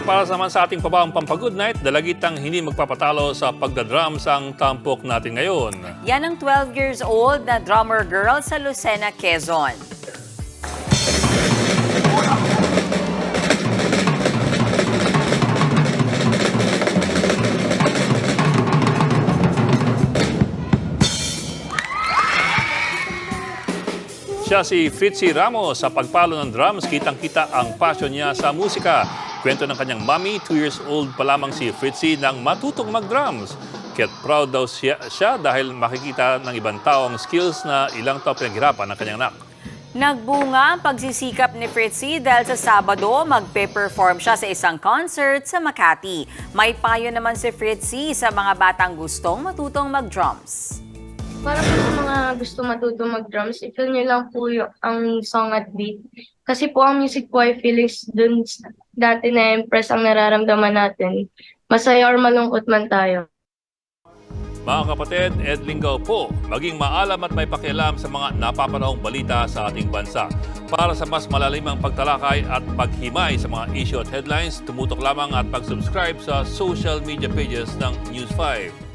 At para naman sa ating pabawang pampagood night, dalagitang hindi magpapatalo sa pagdadrums ang tampok natin ngayon. Yan ang 12 years old na drummer girl sa Lucena, Quezon. Siya si Fritzy Ramos. Sa pagpalo ng drums, kitang-kita ang passion niya sa musika. Kwento ng kanyang mommy, 2 years old pa lamang si Fritzy nang matutong mag-drums. Kaya't proud daw siya dahil makikita ng ibang tao ang skills na ilang taon pinaghirapan ng kanyang anak. Nagbunga ang pagsisikap ni Fritzy dahil sa Sabado magpe-perform siya sa isang concert sa Makati. May payo naman si Fritzy sa mga batang gustong matutong mag-drums. Para po sa mga gusto matuto mag-drums, i-feel nyo lang po ang song at beat. Kasi po ang music po ay feelings dun dati na impress ang nararamdaman natin. Masaya or malungkot man tayo. Mga kapatid, Ed Lingaw po, maging maalam at may pakialam sa mga napapanahong balita sa ating bansa. Para sa mas malalimang pagtalakay at paghimay sa mga issue at headlines, tumutok lamang at mag-subscribe sa social media pages ng News 5.